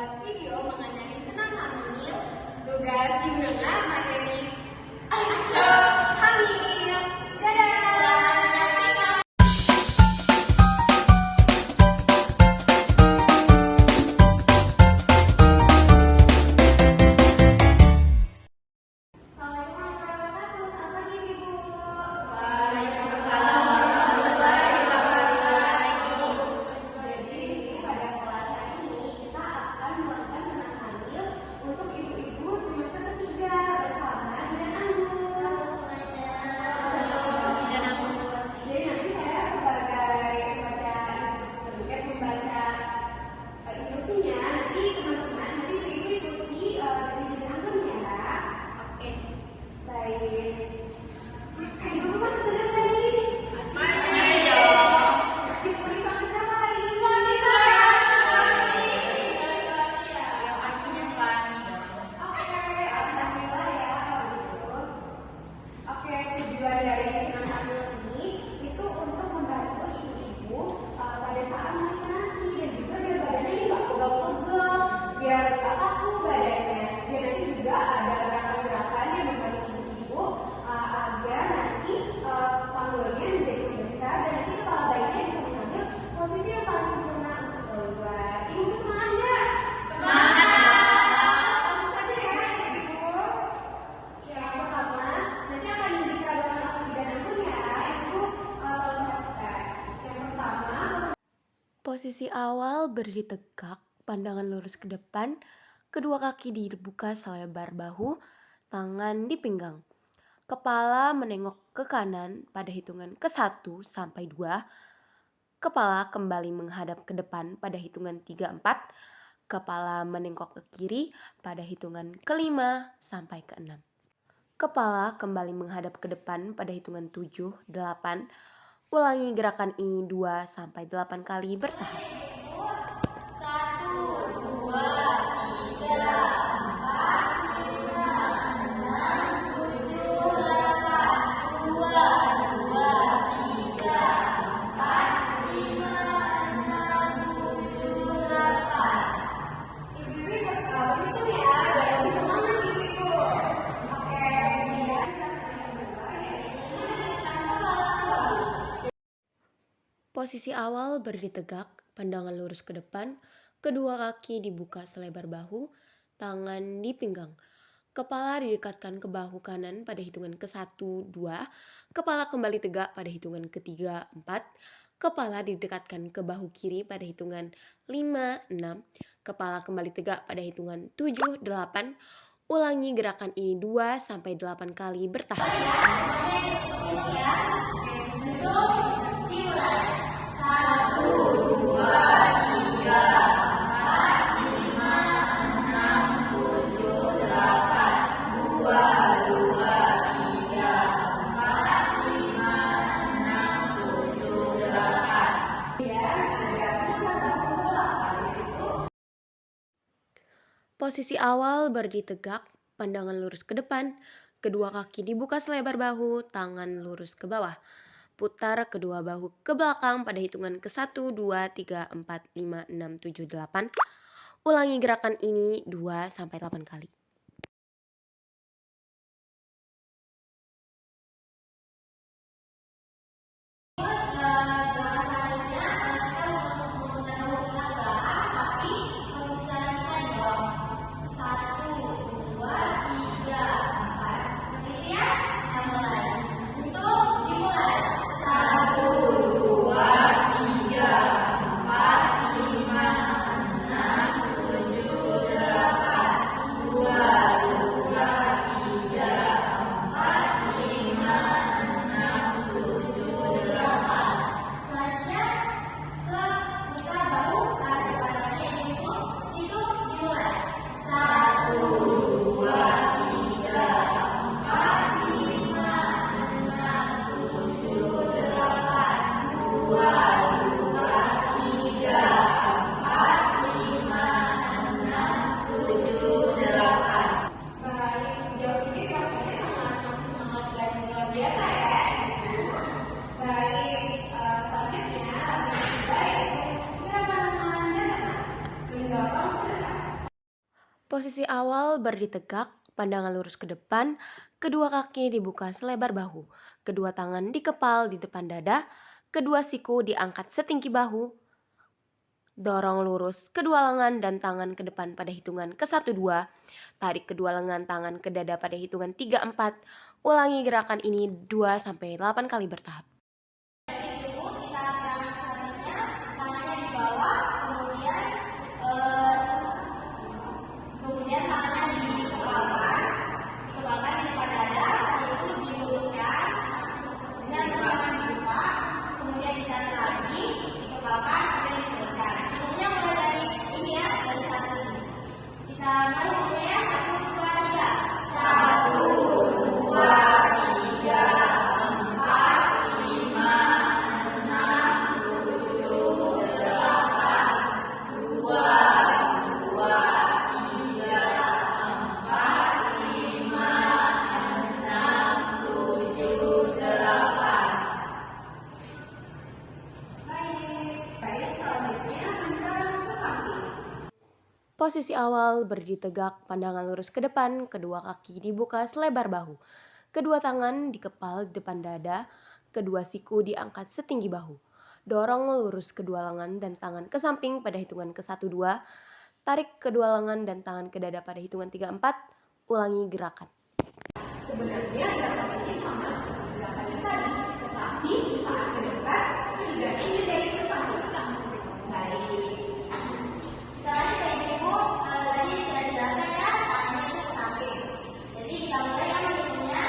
membuat video mengenai senam hamil, tugas gimana materi hamil. Dadah! Selamat menyaksikan! Posisi awal berdiri tegak, pandangan lurus ke depan, kedua kaki dibuka selebar bahu, tangan di pinggang. Kepala menengok ke kanan pada hitungan ke-1 sampai 2. Kepala kembali menghadap ke depan pada hitungan 3, 4. Kepala menengok ke kiri pada hitungan ke-5 sampai ke-6. Kepala kembali menghadap ke depan pada hitungan 7, 8. Ulangi gerakan ini 2 sampai 8 kali bertahap. 1, 2, 3, 4, 5, 6, 7, 8. 2, 2, 3, 4, 5, 6, 7, 8. Ibu-ibu berhitung ya, biar lebih semangat ibu-ibu. Oke, kemudian Posisi awal berdiri tegak, pandangan lurus ke depan, kedua kaki dibuka selebar bahu, tangan di pinggang. Kepala didekatkan ke bahu kanan pada hitungan ke-1, 2. Kepala kembali tegak pada hitungan ke-3, 4. Kepala didekatkan ke bahu kiri pada hitungan 5, 6. Kepala kembali tegak pada hitungan 7, 8. Ulangi gerakan ini 2 sampai 8 kali bertahap. Posisi awal berdiri tegak, pandangan lurus ke depan, kedua kaki dibuka selebar bahu, tangan lurus ke bawah. Putar kedua bahu ke belakang pada hitungan ke-1, 2, 3, 4, 5, 6, 7, 8. Ulangi gerakan ini 2 sampai 8 kali. Posisi awal berdiri tegak, pandangan lurus ke depan, kedua kaki dibuka selebar bahu, kedua tangan dikepal di depan dada, kedua siku diangkat setinggi bahu. Dorong lurus kedua lengan dan tangan ke depan pada hitungan ke-1, 2. Tarik kedua lengan tangan ke dada pada hitungan 3, 4. Ulangi gerakan ini 2-8 kali bertahap. Itu kita gerakan selanjutnya, tangannya di bawah, kemudian tangannya dikepalkan di depan dada, setelah itu diluruskan, kemudian tangan dibuka, kemudian ditarik lagi, dikepalkan, kemudian diturunkan. Semuanya mulai dari ini ya, dari satu ini. Kita mulai mulai ya, 1, 2, 3. 1, 2, 3, 4, 5, 6, 7, 8, 2, 2, 3, 4, 5, 6, 7, 8. Baik, selanjutnya pandang ke samping. Posisi awal berdiri tegak, pandangan lurus ke depan, kedua kaki dibuka selebar bahu, kedua tangan dikepal di depan dada, kedua siku diangkat setinggi bahu. Dorong lurus kedua lengan dan tangan ke samping pada hitungan ke-1, 2. Tarik kedua lengan dan tangan ke dada pada hitungan 3, 4. Ulangi gerakan. Sebenarnya gerakan ini sama seperti gerakan yang tadi, tetapi saat ke depan itu juga ini dari ke samping. Baik. Kita lanjut ya Ibu, tadi sudah dijelaskan ya, tangannya itu ke samping. Jadi kita mulai yang menghitungnya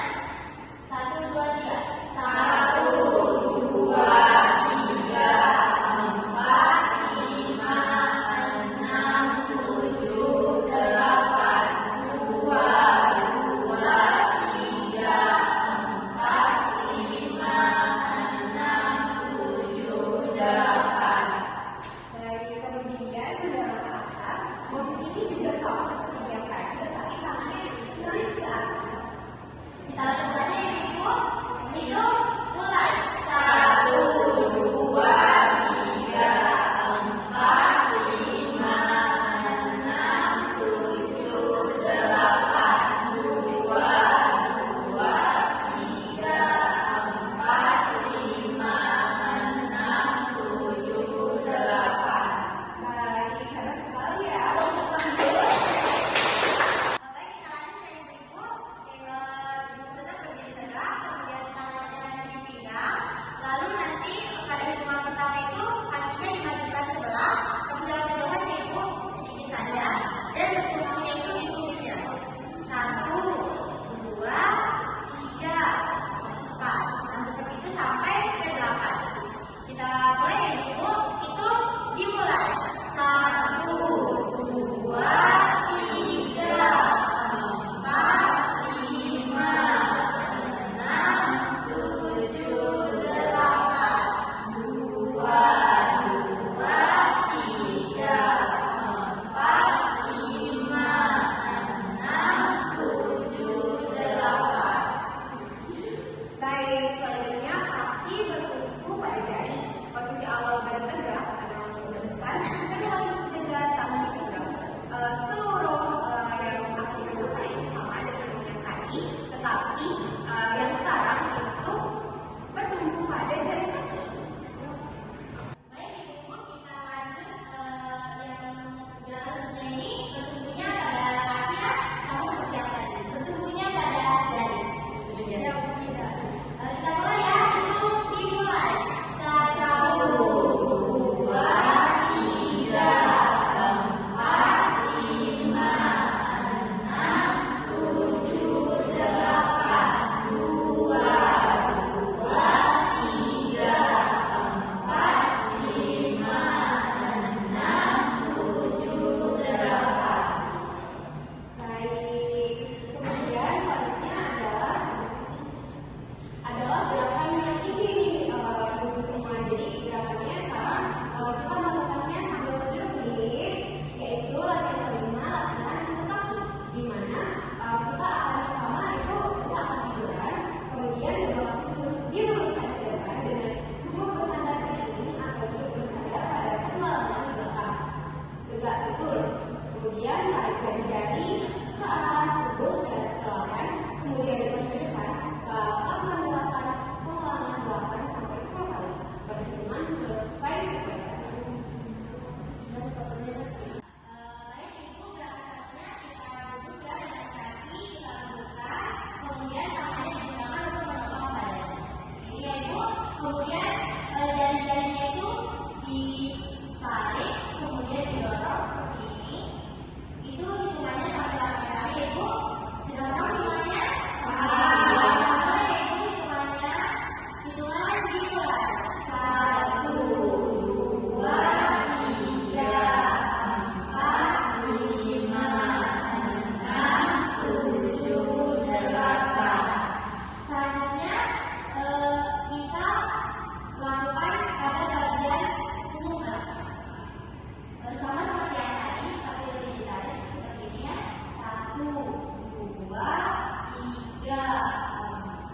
1, 2, 3. 1, 2, 3, 4, 5, 6, 7, 8, 2, 2, 3, 4, 5, 6, 7, 8. Baik, kemudian mendorong ke atas. Posisi ini juga sama seperti yang tadi, tetapi tangannya naik ke atas. Kita lakukan saja ya Ibu. Hitung mulai. 1, 2, 3, 4, 5, 6, 7, 8, 2, 2, 3, 4, 5, 6, 7, 8. Baik, hebat sekali ya. Baik, kita lanjut ya Ibu. Ibu tetap berdiri tegak, kemudian tangannya di pinggang. Lalu nanti pada hitungan pertama itu kakinya dimajukan sebelah, kemudian pegangan ya Ibu sedikit saja, dan bertumpunya itu di tumitnya. 1, 2, 3, 4. Nah seperti itu sampai ke 8. Kita mulai ya Ibu, itu dimulai. 1, 2, 3, 4, 5, 6, 7, 8, 2, 2, 3, 4, 5, 6, 7, 8. Baik, selanjutnya kaki bertumpu pada jari. Posisi awal badan tegak, tangan lurus ke depan, kedua lurus sejajar, tangan di pinggang. Seluruh yang akan dilakukan itu sama dengan yang tadi, tetapi yang sekarang itu bertumpu pada jari kaki. Baik Ibu, kita lanjut yang selanjutnya ini bertumpunya pada kaki ya, sama seperti yang tadi. Bertumpunya pada jari. Yang tidak. Kita mulai ya, itu dimulai. 1, 2, 3, 4, 5, 6, 7, 8, 2, 2, 3, 4, 5, 6, 7, 8. Baik, kemudian selanjutnya adalah gerakan yang ini nih Ibu semua. Jadi gerakannya sekarang kita melakukannya sambil berdiri, yaitu latihan kelima, latihan untuk kaki, di mana kita akan pertama itu kita akan tiduran, kemudian kedua kaki terus diluruskan ke depan dengan duduk bersandar ke kiri atau duduk bersandar pada kedua lengan di belakang, tegak lurus. Kemudian tarik jari-jari Sama seperti yang tadi, tapi lebih detail seperti ini ya. 1, 2, 3,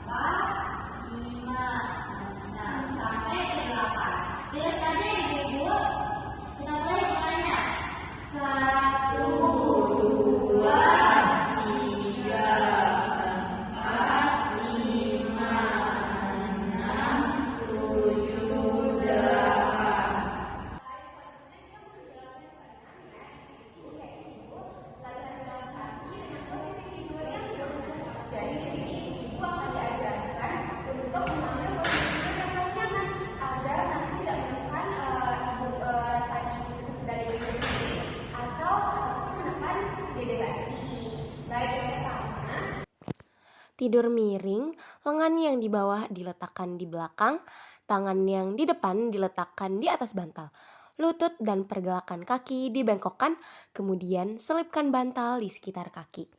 4, 5, 6 sampai ke 8. Lihat saja Ibu. Kita mulai hitungannya. 1, 2, 3, 4, 5, 6, 7, 8. Jadi di sini ibu akan diajarkan untuk mengambil posisi yang paling nyaman agar nanti tidak menekan rasa ibu dari ibu sendiri ataupun menekan si dede lagi. Baik, yang pertama. Tidur miring, lengan yang di bawah diletakkan di belakang, tangan yang di depan diletakkan di atas bantal. Lutut dan pergerakan kaki dibengkokkan, kemudian selipkan bantal di sekitar kaki.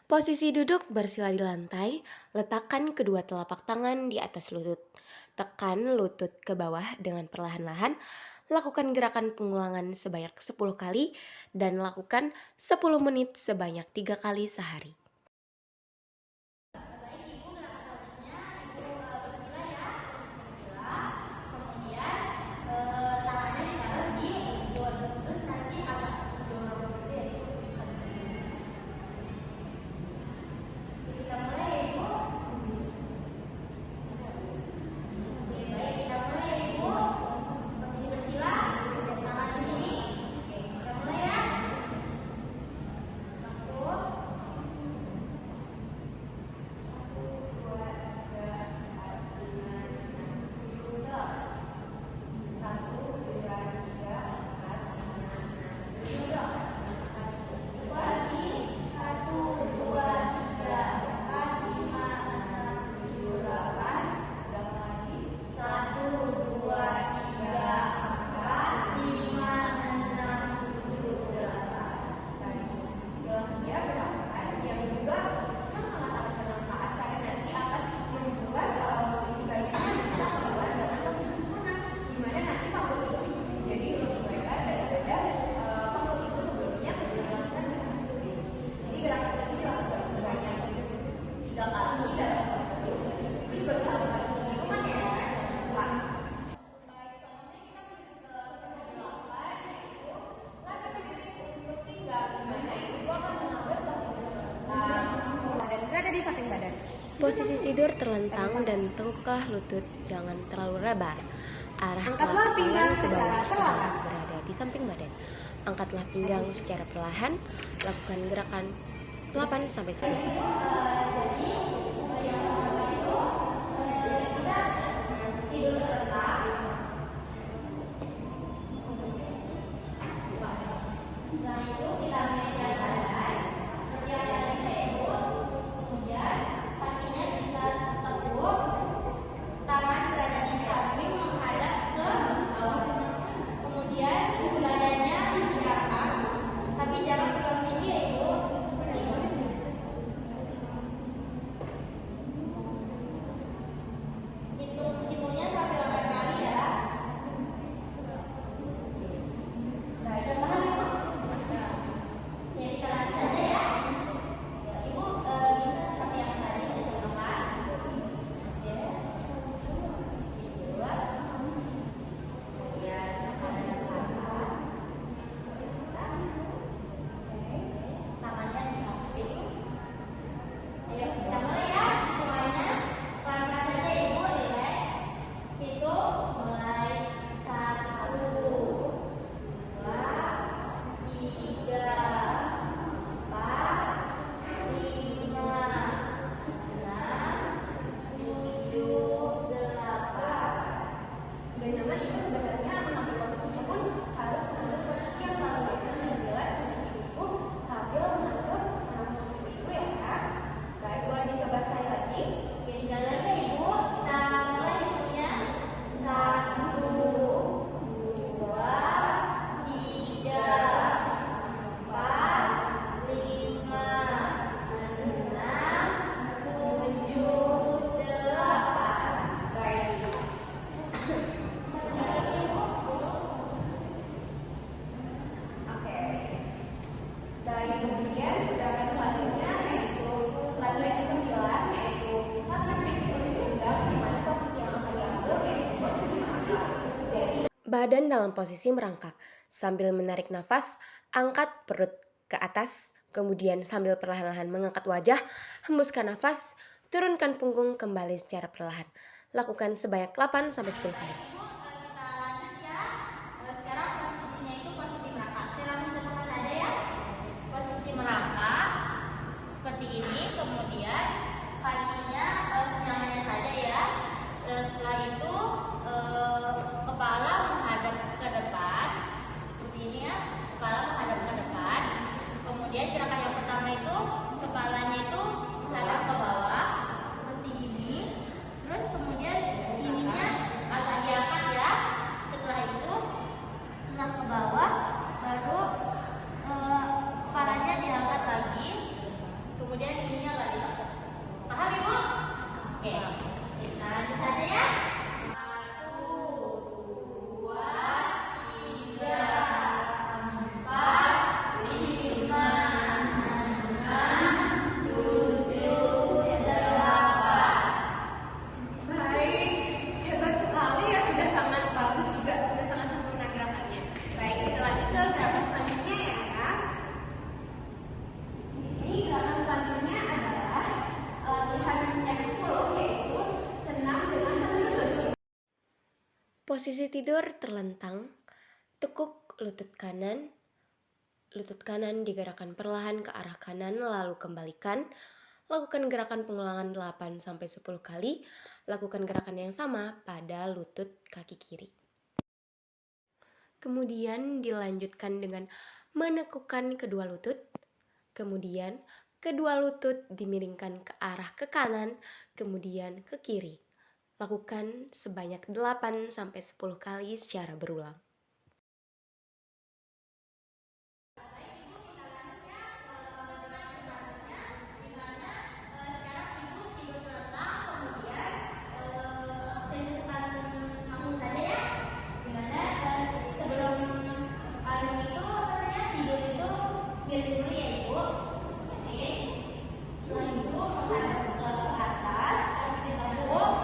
Posisi duduk bersila di lantai, letakkan kedua telapak tangan di atas lutut. Tekan lutut ke bawah dengan perlahan-lahan, lakukan gerakan pengulangan sebanyak 10 kali dan lakukan 10 menit sebanyak 3 kali sehari. Posisi tidur terlentang dan tekuklah lutut, jangan terlalu lebar. Arah Angkatlah telapak pinggang tangan ke bawah secara dan perlahan. berada di samping badan. Angkatlah pinggang secara perlahan. Lakukan gerakan 8 sampai 10 kali. Tidur terlentang. Setelah itu kita menyesuaikan badan. Setiap kali kita ikut, kemudian kakinya kita tekuk, tangan berada di samping menghadap ke bawah. Kemudian badannya diangkat, tapi jangan terlalu tinggi ya ibu. Seperti ini. Hitungnya sampai 8 kali ya. Baik, udah paham ibu? Ya, bisa lanjut saja ya. Ya, ibu bisa seperti yang tadi saya contohkan. Ya. Tidur. Kemudian ada ke atas. Tangannya di samping. Ayo, kita mulai ya. Semuanya pelan-pelan saja ibu, relax. Hitung mulai 1, 2, 3, 4, 5, 6, 7, 8. Sudah nyaman ibu sebenarnya mengambil posisinya pun harus mengambil posisi yang paling nyaman dan relax untuk ibu sambil mengatur nafas ibu ya kan. Baik, boleh dicoba sekali lagi. Oke, sekali lagi ya ibu. Kita mulai hitungnya 1, 2, 3, 4, 5, 6, 7, 8. Baik. Oke. Baik, kemudian gerakan selanjutnya yaitu latihan yang ke-9 yaitu latihan risiko pinggang di mana posisi yang akan diambil yaitu posisi merangkak. Jadi Badan dalam posisi merangkak. Sambil menarik nafas, angkat perut ke atas. Kemudian sambil perlahan-lahan mengangkat wajah, hembuskan nafas, turunkan punggung kembali secara perlahan. Lakukan sebanyak 8 sampai 10 kali. Ibu, kita lanjut ya. Sekarang posisinya itu posisi merangkak. Saya langsung contohkan saja ya. Posisi merangkak seperti ini, kemudian kakinya senyamannya saja ya. Setelah itu kepala menghadap ke depan, seperti ini ya. Kepala menghadap ke depan. Kemudian gerakan yang pertama itu kepalanya itu menghadap ke bawah seperti ini. Terus kemudian ininya agak diangkat ya. Setelah itu setelah ke bawah baru kepalanya diangkat lagi. Kemudian ininya agak ditekuk. Paham ibu? Oke. Kita lanjut saja ya. 1, 2, 3, 4, 5, 6, 7, 8. Baik, hebat sekali ya, sudah sangat bagus juga, sudah sangat sempurna gerakannya. Baik, kita lanjut ke gerakan selanjutnya ya kan. Ini gerakan selanjutnya adalah latihan yang ke-10 yaitu senam dengan sambil duduk. Posisi tidur terlentang. Tekuk lutut kanan. Lutut kanan digerakkan perlahan ke arah kanan lalu kembalikan. Lakukan gerakan pengulangan 8 sampai 10 kali. Lakukan gerakan yang sama pada lutut kaki kiri. Kemudian dilanjutkan dengan menekukkan kedua lutut. Kemudian kedua lutut dimiringkan ke arah ke kanan, kemudian ke kiri. Lakukan sebanyak 8 sampai 10 kali secara berulang.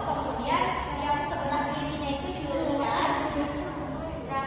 Kemudian yang sebelah kirinya itu diluruskan. Nah,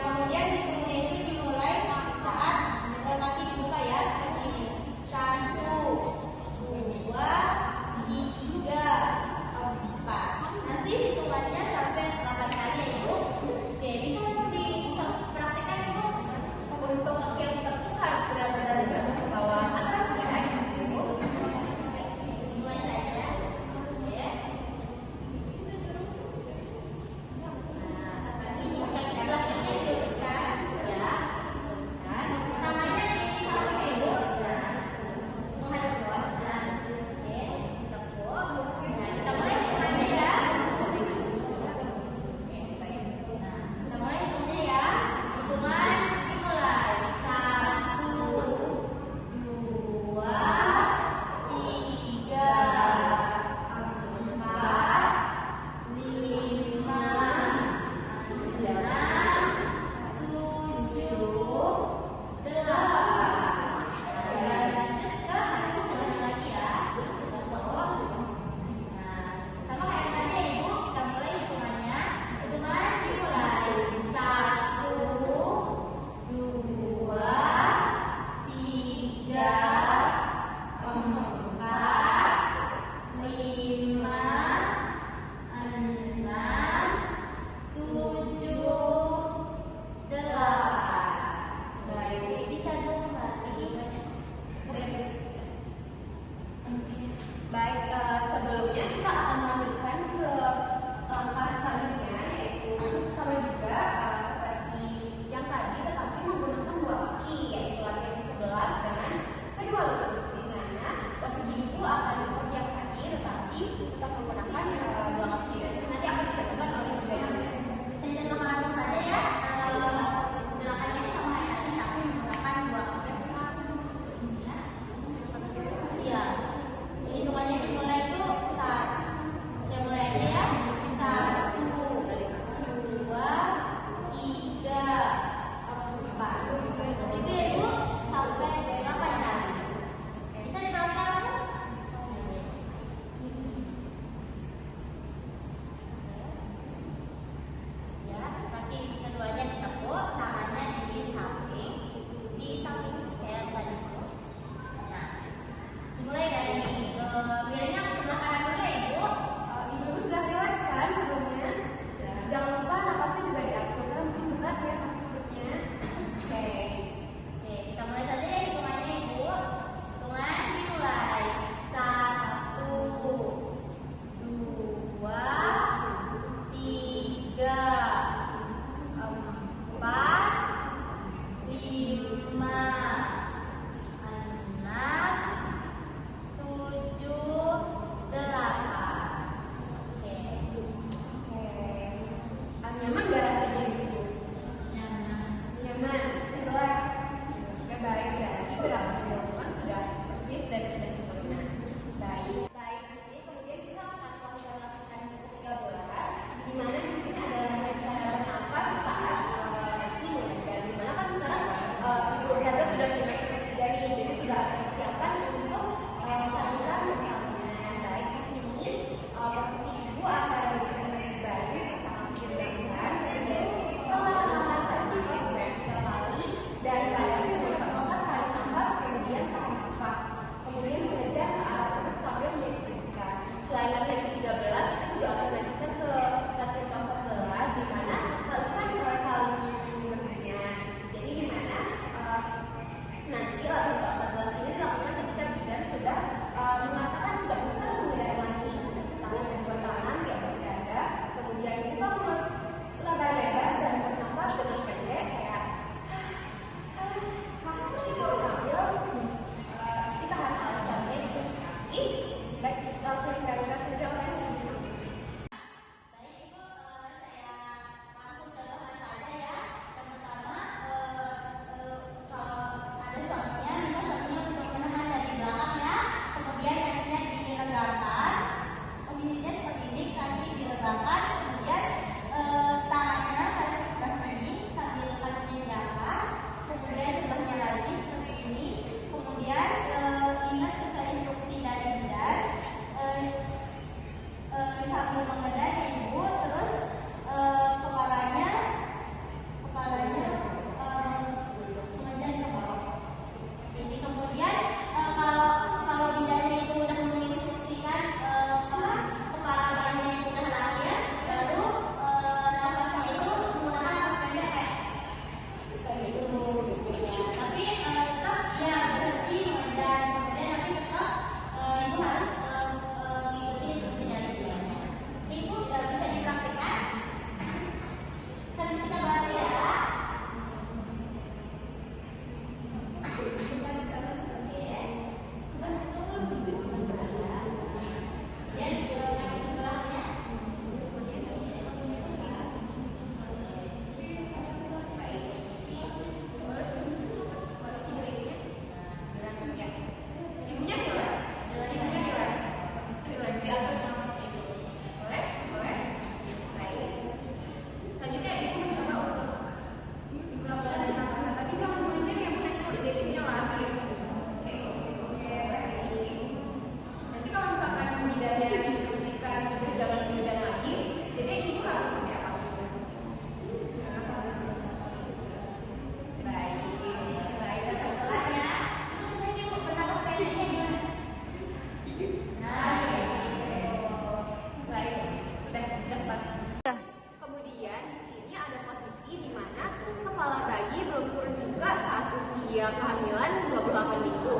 usia kehamilan 28 minggu.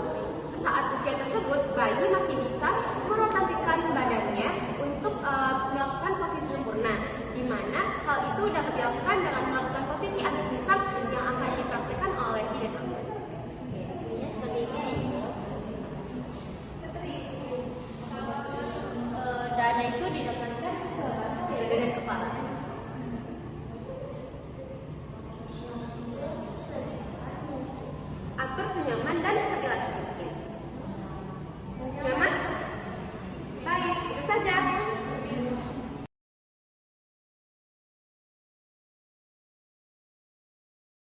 Saat usia tersebut, bayi masih bisa merotasikan badannya untuk melakukan posisi sempurna, di mana hal itu dapat dilakukan dengan melakukan posisi anti-sesam yang akan dipraktikkan oleh bidan hamil. Ini seperti ini ya Ibu. Dada itu didekatkan ke Dada dan kepala. Atur senyaman dan sekilas mungkin. Nyaman? Baik, itu saja.